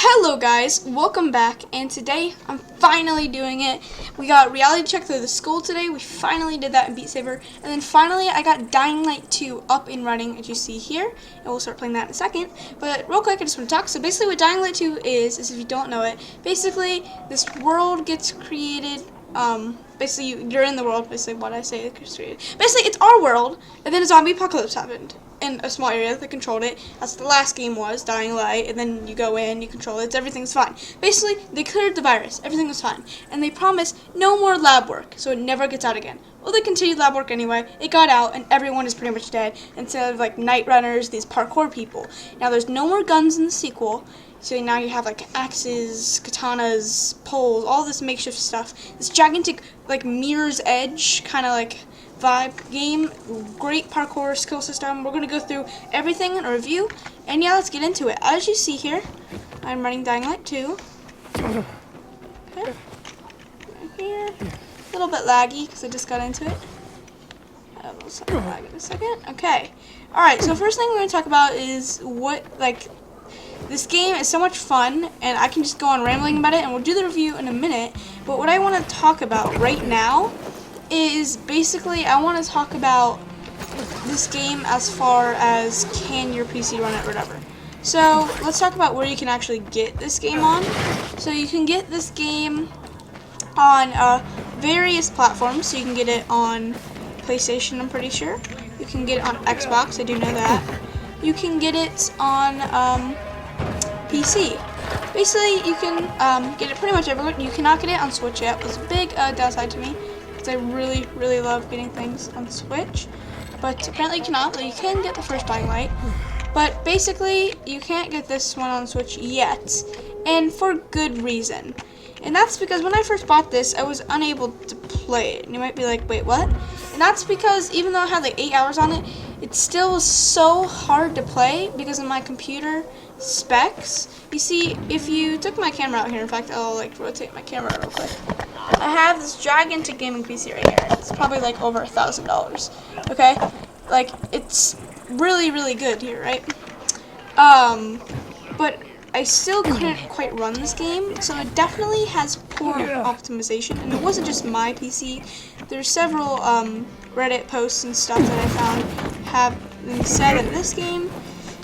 Hello guys, welcome back, and today I'm finally doing it. We got reality check through the school today. We finally did that in Beat Saber, and then finally I got Dying Light 2 up and running, as you see here, and we'll start playing that in a second. But real quick, I just want to talk. So basically what Dying Light 2 is if you don't know it, basically this world gets created. Basically you're in the world, basically what I say gets created. Basically it's our world, and then a zombie apocalypse happened in a small area that controlled it. That's what the last game was, Dying Light, and then you go in, you control it, everything's fine. Basically, they cleared the virus, everything was fine, and they promised no more lab work, so it never gets out again. Well, they continued lab work anyway, it got out, and everyone is pretty much dead, instead of like night runners, these parkour people. Now there's no more guns in the sequel, so now you have like axes, katanas, poles, all this makeshift stuff. This gigantic like Mirror's Edge kind of like vibe game, great parkour skill system. We're gonna go through everything in a review, and yeah, let's get into it. As you see here, I'm running Dying Light 2. Okay. Right here. A little bit laggy because I just got into it. A little second lag in a second. Okay. Alright, so first thing we're gonna talk about is this game is so much fun, and I can just go on rambling about it, and we'll do the review in a minute. But what I want to talk about right now is basically I want to talk about this game as far as can your PC run it or whatever. So let's talk about where you can actually get this game on. So you can get this game on various platforms. So you can get it on PlayStation, I'm pretty sure. You can get it on Xbox, I do know that. You can get it on PC. Basically, you can get it pretty much everywhere. You cannot get it on Switch yet. It was a big downside to me. I really love getting things on Switch, but apparently you cannot. Well, you can get the first Dying Light, but basically you can't get this one on Switch yet, and for good reason. And that's because when I first bought this, I was unable to play it. And you might be like, wait, what? And that's because even though I had like 8 hours on it, it still was so hard to play because of my computer specs. You see, if you took my camera out here, in fact, I'll like rotate my camera real quick. I have this gigantic gaming PC right here. It's probably like over $1,000. Okay, like it's really good here, right? But I still couldn't quite run this game, so it definitely has poor optimization. And it wasn't just my PC. There's several Reddit posts and stuff that I found have said that this game,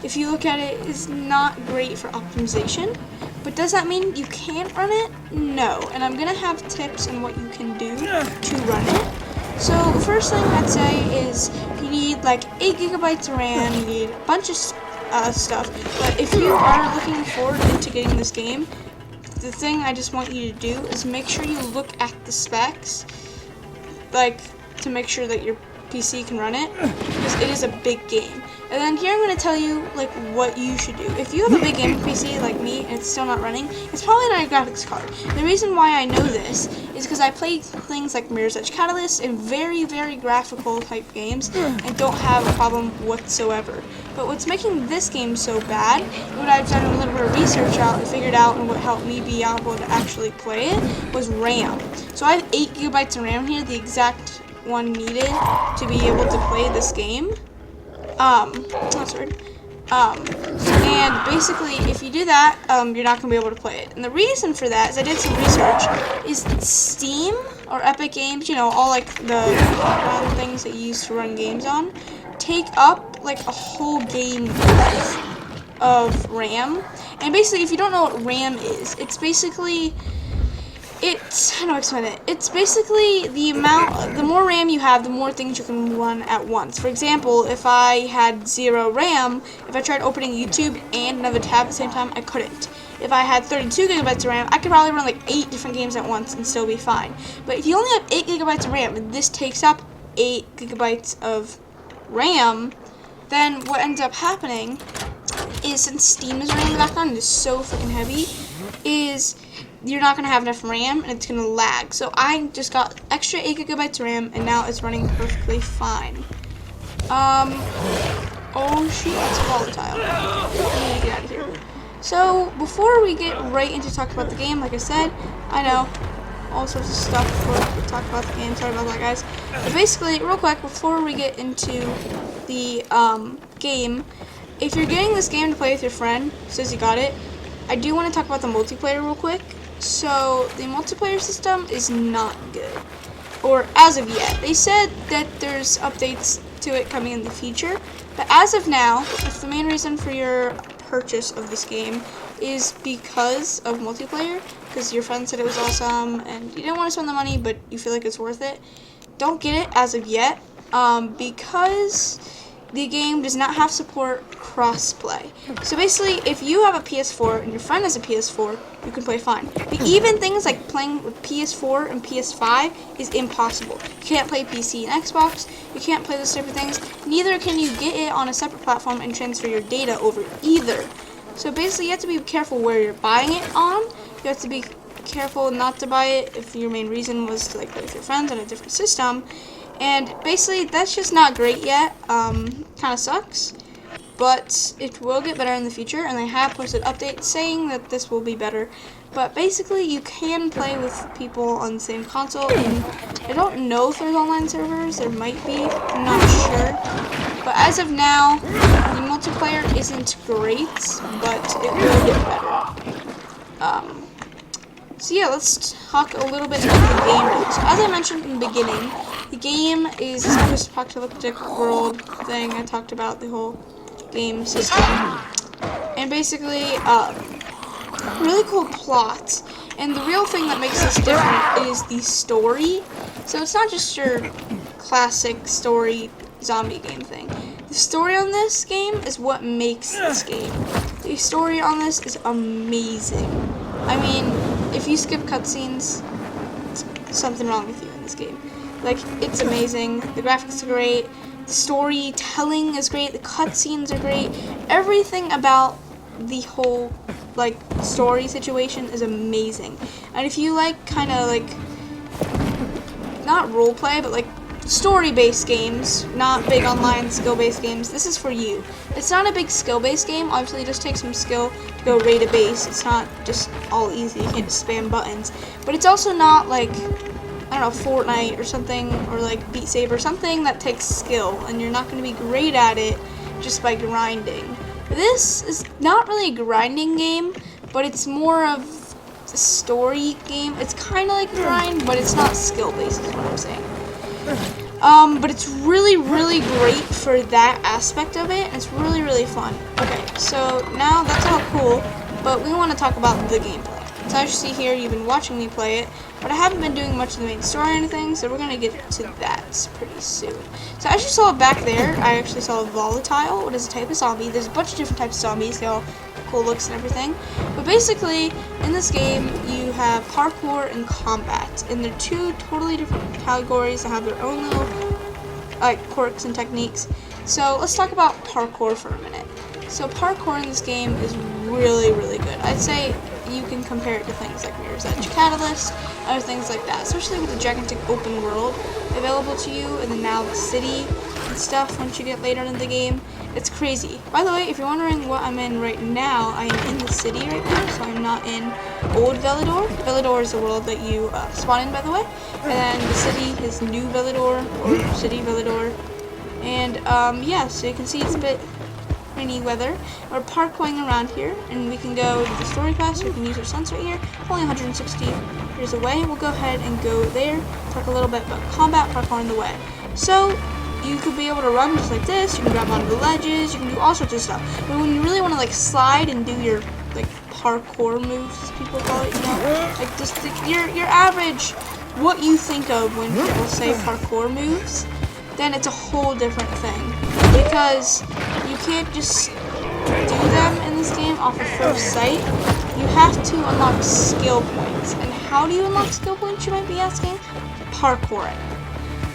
if you look at it, is not great for optimization. But does that mean you can't run it? No. And I'm gonna have tips on what you can do to run it. So the first thing I'd say is you need like 8 gigabytes of RAM, you need a bunch of stuff. But if you are looking forward to getting this game, the thing I just want you to do is make sure you look at the specs, like to make sure that your PC can run it, because it is a big game. And then here I'm going to tell you like what you should do. If you have a big gaming PC like me and it's still not running, it's probably not a graphics card. The reason why I know this is because I play things like Mirror's Edge Catalyst and very graphical type games and don't have a problem whatsoever. But what's making this game so bad, what I've done a little bit of research out and figured out, and what helped me be able to actually play it, was RAM. So I have 8 gigabytes of RAM here, the exact one needed to be able to play this game. That's weird. And basically, if you do that, you're not gonna be able to play it. And the reason for that is I did some research. Is Steam or Epic Games, you know, all like the things that you use to run games on, take up like a whole game worth of RAM. And basically, if you don't know what RAM is, it's basically how do I explain it? It's basically the more RAM you have, the more things you can run at once. For example, if I had 0 RAM, if I tried opening YouTube and another tab at the same time, I couldn't. If I had 32 gigabytes of RAM, I could probably run like 8 different games at once and still be fine. But if you only have 8 gigabytes of RAM, and this takes up 8 gigabytes of RAM, then what ends up happening is, since Steam is running in the background and it's so freaking heavy, is you're not going to have enough RAM and it's going to lag. So I just got extra 8 gigabytes of RAM and now it's running perfectly fine. Oh shoot, that's volatile. I need to get out of here. So before we get right into talking about the game, like I said, I know all sorts of stuff before we talk about the game. Sorry about that, guys. But basically, real quick, before we get into the game, if you're getting this game to play with your friend, says you got it, I do want to talk about the multiplayer real quick. So the multiplayer system is not good, or as of yet. They said that there's updates to it coming in the future, but as of now, if the main reason for your purchase of this game is because of multiplayer, because your friend said it was awesome and you didn't want to spend the money but you feel like it's worth it, don't get it as of yet, because the game does not have support cross-play. So basically, if you have a PS4 and your friend has a PS4, you can play fine. But even things like playing with PS4 and PS5 is impossible. You can't play PC and Xbox, you can't play those type of things, neither can you get it on a separate platform and transfer your data over either. So basically, you have to be careful where you're buying it on. You have to be careful not to buy it if your main reason was to like play with your friends on a different system. And basically, that's just not great yet. Kind of sucks. But it will get better in the future, and they have posted updates saying that this will be better. But basically, you can play with people on the same console, and I don't know if there's online servers. There might be. I'm not sure. But as of now, the multiplayer isn't great, but it will get better. So yeah, let's talk a little bit about the game. So as I mentioned in the beginning, the game is this post-apocalyptic world thing. I talked about the whole game system. And basically, really cool plot. And the real thing that makes this different is the story. So it's not just your classic story zombie game thing. The story on this game is what makes this game. The story on this is amazing. I mean, if you skip cutscenes, something wrong with you in this game. Like, it's amazing. The graphics are great. The storytelling is great. The cutscenes are great. Everything about the whole, like, story situation is amazing. And if you like, kind of like, not roleplay, but like story-based games, not big online skill-based games, this is for you. It's not a big skill-based game. Obviously, it just takes some skill to go raid a base. It's not just all easy. You can't just spam buttons. But it's also not like, I don't know, Fortnite or something, or like Beat Saber, something that takes skill, and you're not going to be great at it just by grinding. This is not really a grinding game, but it's more of a story game. It's kind of like a grind, but it's not skill-based, is what I'm saying. But it's really, really great for that aspect of it, and it's really, really fun. Okay, so now that's all cool, but we want to talk about the gameplay. So as you see here, you've been watching me play it, but I haven't been doing much of the main story or anything, so we're going to get to that pretty soon. So as you saw back there, I actually saw a volatile, what is a type of zombie. There's a bunch of different types of zombies, they all cool looks and everything. But basically, in this game, you have parkour and combat, and they're two totally different categories that have their own little quirks and techniques. So let's talk about parkour for a minute. So parkour in this game is really, really good. I'd say you can compare it to things like Mirror's Edge Catalyst, other things like that, especially with the gigantic open world available to you, and then now the city and stuff once you get later in the game. It's crazy. By the way, if you're wondering what I'm in right now, I am in the city right now, so I'm not in Old Velidor. Velidor is the world that you spawn in, by the way, and then the city is New Velidor, or City Velidor, and yeah, so you can see it's a bit rainy weather. We're parkouring around here, and we can go to the story quest. We can use our sunset here. It's only 160 meters away. We'll go ahead and go there, talk a little bit about combat parkour on the way. So you could be able to run just like this. You can grab onto the ledges. You can do all sorts of stuff. But when you really want to like slide and do your like parkour moves, as people call it, you know, like just your average, what you think of when people say parkour moves, then it's a whole different thing, because you can't just do them in this game off of first sight. You have to unlock skill points. And how do you unlock skill points, you might be asking? Parkouring.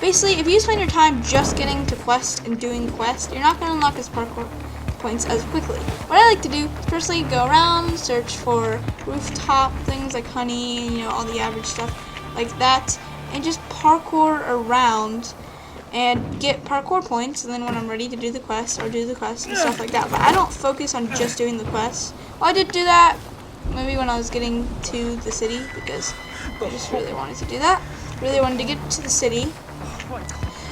Basically, if you spend your time just getting to quest and doing quest, you're not going to unlock his parkour points as quickly. What I like to do is personally go around, search for rooftop things like honey, you know, all the average stuff like that, and just parkour around and get parkour points, and then when I'm ready to do the quest, or do the quest and stuff like that. But I don't focus on just doing the quest. Well, I did do that maybe when I was getting to the city, because I just really wanted to do that. Really wanted to get to the city.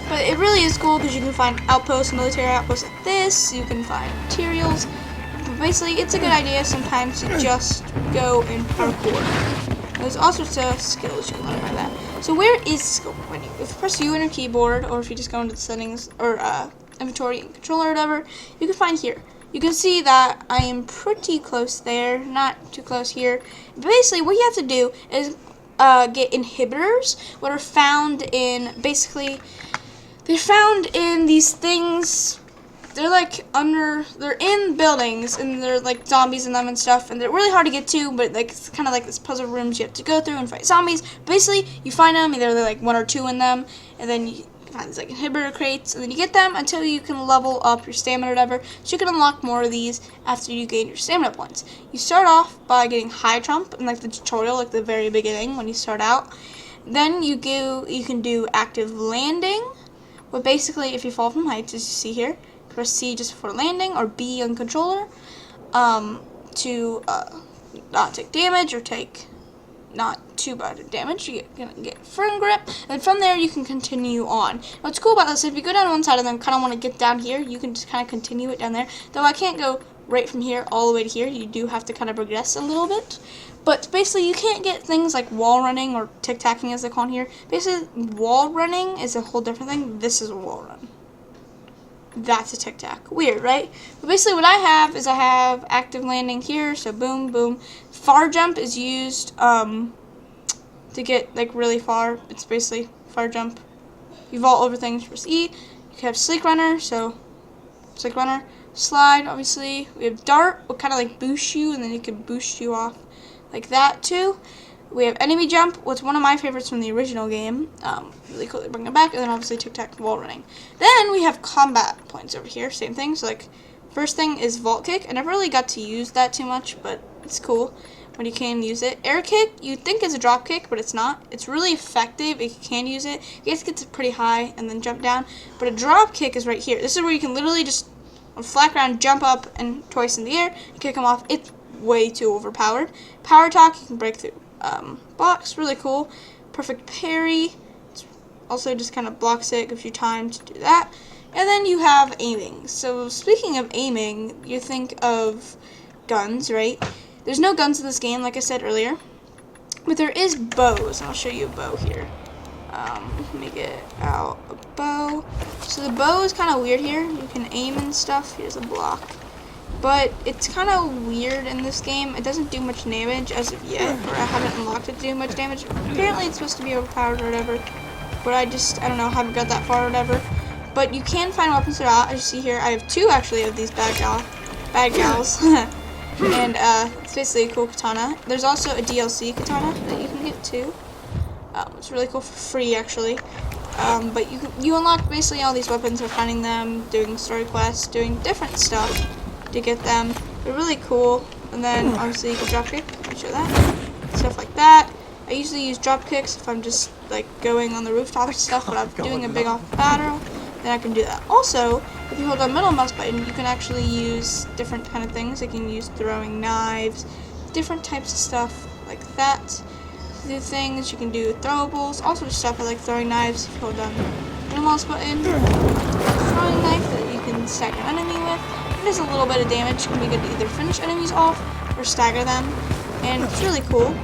But it really is cool because you can find outposts, military outposts like this. You can find materials. You can But basically, it's a good idea sometimes to just go and parkour. There's all sorts of skills you can learn by that. So where is skill pointing? If you press U on your keyboard, or if you just go into the settings, or inventory and controller or whatever, you can find here. You can see that I am pretty close there, not too close here. Basically, what you have to do is get inhibitors, what are found in, basically, they're found in these things. They're like they're in buildings, and they're like zombies in them and stuff, and they're really hard to get to, but like it's kind of like this puzzle rooms you have to go through and fight zombies. Basically, you find them, either they're like 1 or 2 in them, and then you find these like inhibitor crates, and then you get them until you can level up your stamina or whatever, so you can unlock more of these after you gain your stamina points. You start off by getting high jump in like the tutorial, like the very beginning when you start out. Then you can do active landing, but basically if you fall from heights, as you see here, press C just before landing, or B on controller, to not take damage or take not too bad damage. You're gonna get firm grip, and from there you can continue on. What's cool about this, if you go down one side and then kind of want to get down here, you can just kind of continue it down there. Though I can't go right from here all the way to here, you do have to kind of progress a little bit. But basically, you can't get things like wall running or tic-tacking as they call it here. Basically, wall running is a whole different thing. This is a wall run. That's a tic-tac. Weird, right? But basically what I have is I have active landing here, so boom, boom. Far jump is used to get like really far. It's basically far jump. You vault over things, press E. You can have sleek runner, so sleek runner. Slide, obviously. We have dart, what kind of like boost you, and then it can boost you off like that too. We have enemy jump, what's one of my favorites from the original game. Really cool to bring it back. And then obviously tic-tac wall running. Then we have combat points over here. Same thing. So like first thing is vault kick. I never really got to use that too much, but it's cool when you can use it. Air kick, you'd think is a drop kick, but it's not. It's really effective if you can use it. You guys get to pretty high and then jump down. But a drop kick is right here. This is where you can literally just on flat ground jump up and twice in the air and kick them off. It's way too overpowered. Power talk, you can break through blocks, really cool. Perfect parry, it's also just kind of blocks it, gives you time to do that. And then you have aiming. So speaking of aiming, you think of guns, right? There's no guns in this game, like I said earlier, but there is bows. I'll show you a bow here. Let me get out a bow. So the bow is kind of weird here. You can aim and stuff. Here's a block. But it's kind of weird in this game. It doesn't do much damage as of yet, or I haven't unlocked it to do much damage. Apparently it's supposed to be overpowered or whatever, but I don't know, haven't got that far or whatever. But you can find weapons throughout. As you see here, I have 2 actually of these bad gals. And it's basically a cool katana. There's also a DLC katana that you can get too. It's really cool for free actually. But you unlock basically all these weapons by finding them, doing story quests, doing different stuff to get them. They're really cool. And then obviously you can drop kick. I'll show that. Stuff like that. I usually use drop kicks if I'm just like going on the rooftop and stuff, but I'm doing a big off battle, then I can do that. Also, if you hold the middle mouse button, you can actually use different kind of things. You can use throwing knives, different types of stuff like that. Do things, you can do throwables, all sorts of stuff. I like throwing knives. If you hold down the middle mouse button, throwing knife that you can stack an enemy with. It does a little bit of damage. It can be good to either finish enemies off or stagger them, and it's really cool.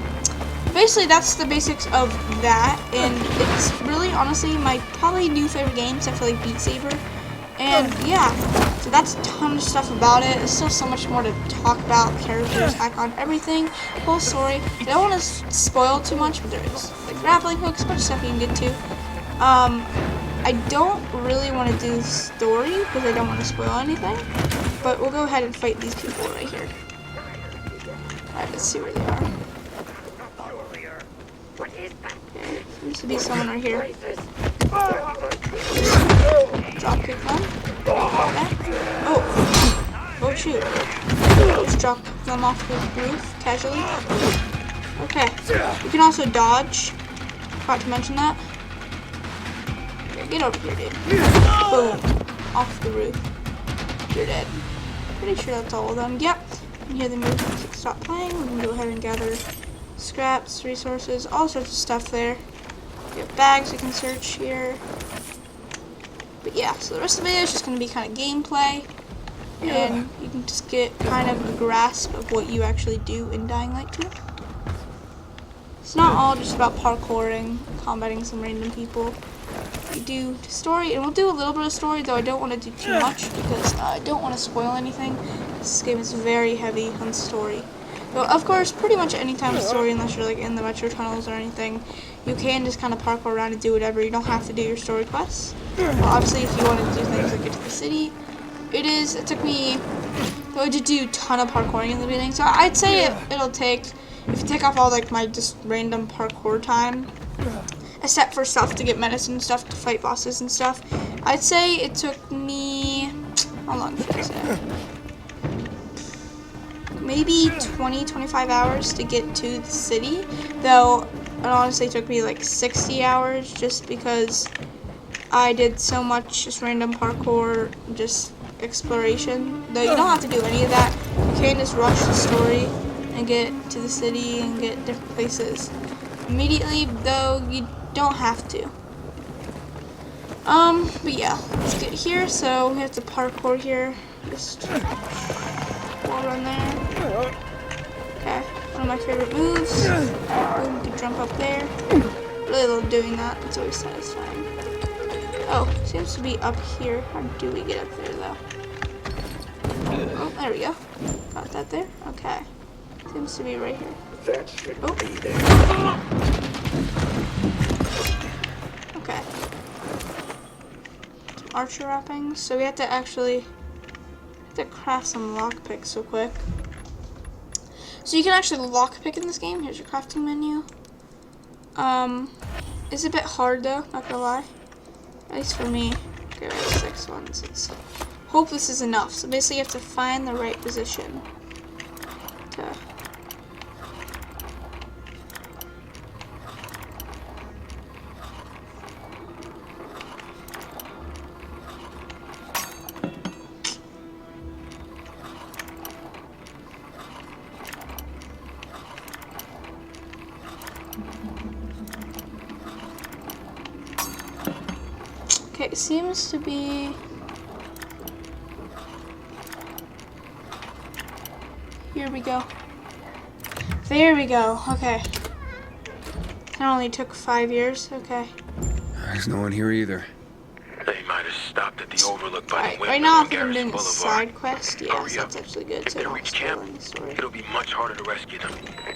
Basically, that's the basics of that, and it's really, honestly, my probably new favorite game, except for like Beat Saber. And yeah, so that's a ton of stuff about it. There's still so much more to talk about, characters, icon, everything, the whole story. I don't want to spoil too much, but there is like grappling hooks, a bunch of stuff you can get to. I don't really want to do the story because I don't want to spoil anything, but we'll go ahead and fight these people right here. Alright, let's see where they are. Okay, seems to be someone right here. Drop kick them. Oh shoot. Just drop them off the roof casually. Okay. You can also dodge. Forgot to mention that. Okay, get over here, dude. Boom. Off the roof. You're dead. Pretty sure that's all of them. Yep. You can hear the music stop playing. We can go ahead and gather scraps, resources, all sorts of stuff there. We have bags we can search here. But yeah, so the rest of the video is just going to be kind of gameplay. and you can just get kind of a grasp of what you actually do in Dying Light 2. It's not all just about parkouring, combating some random people. You do story, and we'll do a little bit of story, though I don't want to do too much because I don't want to spoil anything. This game is very heavy on story. So, of course, pretty much any time of story, unless you're like in the metro tunnels or anything, you can just kind of parkour around and do whatever. You don't have to do your story quests. Well, obviously, if you want to do things like get to the city, it took me, I had to do a ton of parkouring in the beginning. So I'd say it'll take, if you take off all like my just random parkour time, except for stuff to get medicine and stuff to fight bosses and stuff, I'd say it took me, how long should I say? Maybe 20-25 hours to get to the city, though it honestly took me like 60 hours just because I did so much just random parkour, just exploration. Though you don't have to do any of that, you can just rush the story and get to the city and get different places immediately, though you don't have to. But yeah, let's get here. So we have to parkour here. Just wall run there. Okay, one of my favorite moves. Boom, you can jump up there. Really love doing that. It's always satisfying. Oh, seems to be up here. How do we get up there though? Oh, there we go. Got that there. Okay. Seems to be right here. That should be there. Okay. Some archer wrappings. So we have to actually craft some lockpicks real quick. So you can actually lockpick in this game. Here's your crafting menu. It's a bit hard though, not gonna lie. At least for me. Okay, we have 6 ones. Hope this is enough. So basically you have to find the right position to okay, it seems to be here we go. There we go. Okay. It only took 5 years. Okay. There's no one here either. They might have stopped at the overlook by the Alright, windmill right now on I think I'm Garrison doing a Boulevard. side quest. Yeah, Hurry so up. that's actually good. If So they don't reach spoil camp, any story. it'll be much harder to rescue them.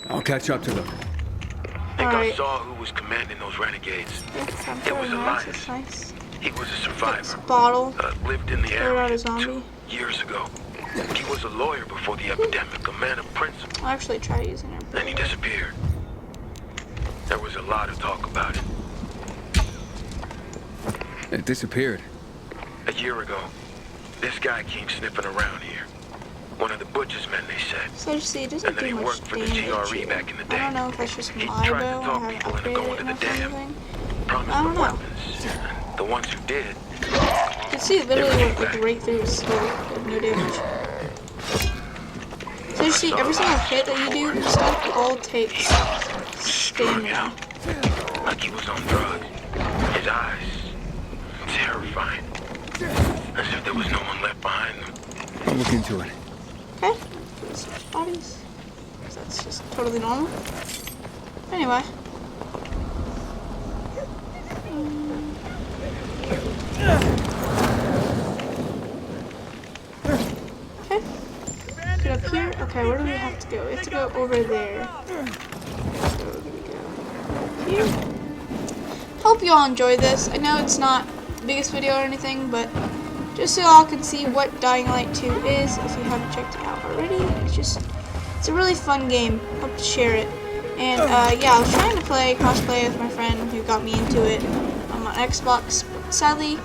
I'll catch up to them. I think I Alright. saw who was commanding those renegades. Yeah, time It for was a Elias. That's nice. He was a This survivor. bottle. Lived in the Throw out area a zombie. 2 years ago. He was a lawyer before the epidemic, a man of principle, I'll actually try using her. and he disappeared. There was a lot of talk about it. It disappeared. A year ago, this guy came sniffing around here. One of the butcher's men, they said. So you see, it doesn't And then do he much worked for the damage GRE here. back in the I day. don't know if that's just He my tried to bow. I talk haven't people into upgraded going it to the enough or dam. anything. Promised I don't them know. weapons. The ones who did, You can see it literally went like right through his skull with no damage. So you see, every single hit that you do and stuff all takes stamina. like he was on drugs. His eyes, terrifying. As if there was no one left behind them. I'll look into it. Okay, switch bodies. So that's just totally normal. Anyway. Okay. Get up here. Okay, where do we have to go? We have to go over there. So here we go. Here. Hope you all enjoy this. I know it's not the biggest video or anything, but just so y'all can see what Dying Light 2 is if you haven't checked it out already. It's a really fun game. Hope to share it. And yeah, I was trying to play crossplay with my friend who got me into it on my Xbox. But sadly,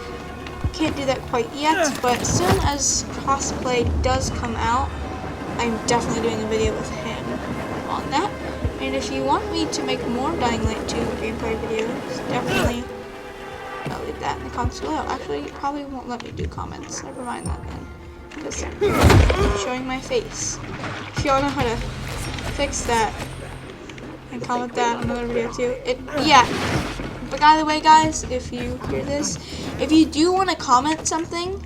can't do that quite yet. But as soon as crossplay does come out, I'm definitely doing a video with him on that. And if you want me to make more Dying Light 2 gameplay videos, definitely I'll leave that in the comments below. Actually, it probably won't let me do comments. Never mind that then. Because I'm showing my face. If y'all know how to fix that, and comment that on another video too. Yeah. But by the way, guys, if you hear this, if you do want to comment something,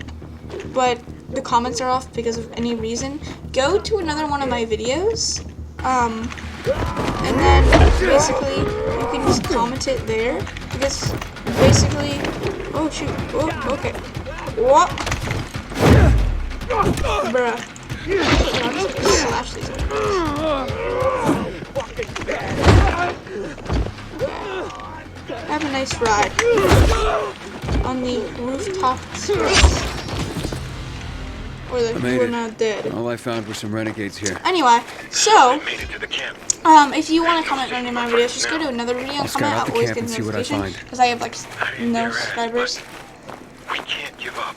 but the comments are off because of any reason, go to another one of my videos, and then basically you can just comment it there, because basically, oh shoot, oh, okay, what, bruh, I'm just gonna slash these have a nice ride on the rooftop streets. Or the we're not dead. All I found were some renegades here. Anyway, so Made it to the camp. if you want to comment on any of my videos, just go to another video and comment. I'll always get a notification because I have like no subscribers. We can't give up.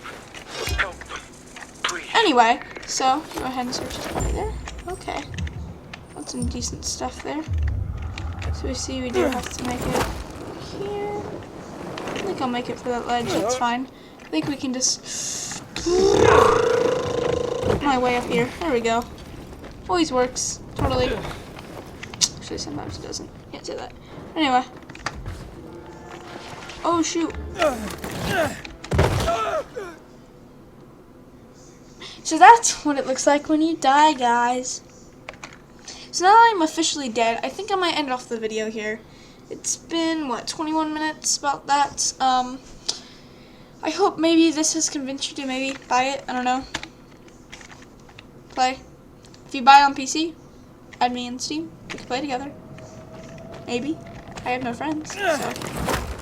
Help them, please. Anyway, so go ahead and search this body there. Okay, got some decent stuff there. So we see we do have to make it here. I think I'll make it for that ledge. It's fine. I think we can just my way up here. There we go. Always works. Totally. Actually, sometimes it doesn't. Can't say that. Anyway. Oh shoot. So that's what it looks like when you die, guys. So now that I'm officially dead, I think I might end off the video here. It's been, what, 21 minutes, about that. I hope maybe this has convinced you to maybe buy it. I don't know. Play. If you buy it on PC, add me in Steam. We can play together. Maybe. I have no friends, so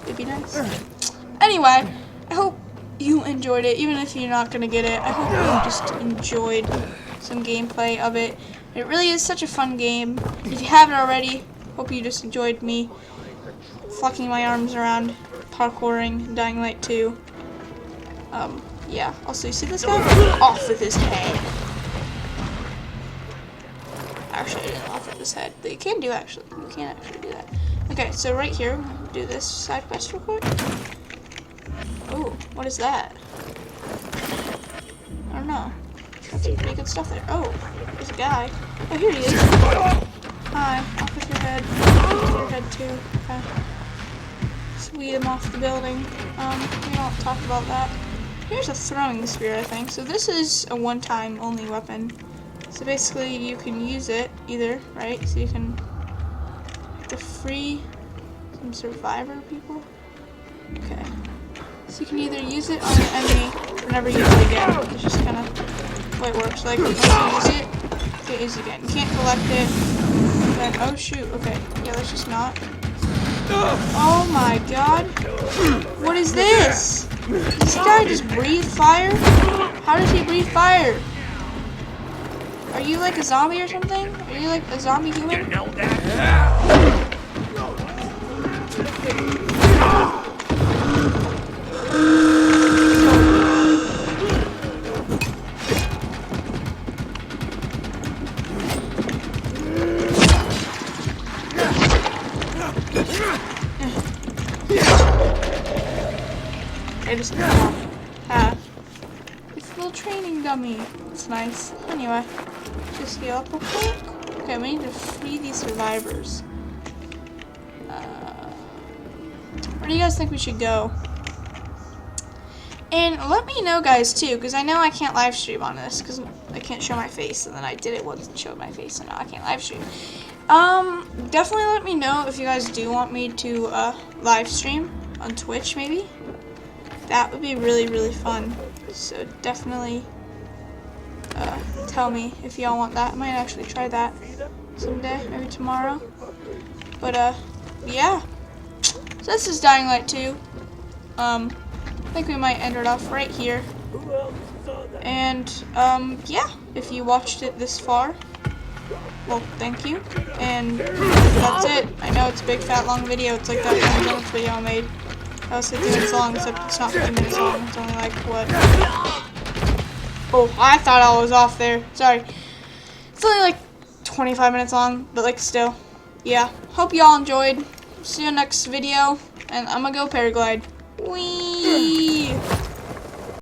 it'd be nice. Anyway, I hope you enjoyed it, even if you're not gonna get it. I hope you just enjoyed some gameplay of it. It really is such a fun game. If you haven't already, hope you just enjoyed me flocking my arms around, parkouring, Dying Light 2. Yeah. Also, you see this guy? Off with his head. Actually, I didn't off with his head, but you can do actually. You can actually do that. Okay, so right here, do this side quest real quick. Oh, what is that? I don't know. Got some pretty good stuff there. Oh, there's a guy. Oh, here he is. Hi, off with your head. Off with your head too. Okay. Sweep him off the building. We don't talk about that. Here's a throwing spear, I think. So this is a one-time only weapon. So basically, you can use it either, right? So you can have to free some survivor people. Okay. So you can either use it on an enemy whenever you use it again. It's just kind of the way it works. Like, once you use it, you can't use it again. You can't collect it. Then, oh shoot, okay. Yeah, let's just not. Oh my god. What is this? Does this guy just breathe fire? How does he breathe fire? Are you like a zombie or something? Are you like a zombie human? I just got off. It's a little training dummy. It's nice. Anyway, just heal up real quick. Okay, we need to free these survivors. Where do you guys think we should go? And let me know, guys, too, because I know I can't live stream on this because I can't show my face, and then I did it once and showed my face, and now I can't live stream. Definitely let me know if you guys do want me to live stream on Twitch, maybe. That would be really, really fun. So definitely tell me if y'all want that. I might actually try that someday, maybe tomorrow. But yeah. So this is Dying Light 2. I think we might end it off right here. And yeah, if you watched it this far, well, thank you. And that's it. I know it's a big, fat, long video. It's like that 20 minutes video I made. That was 50 minutes long, except it's not 50 minutes long. It's only like, what? Oh, I thought I was off there. Sorry. It's only like 25 minutes long, but like still. Yeah. Hope y'all enjoyed. See you next video. And I'm gonna go paraglide. Whee!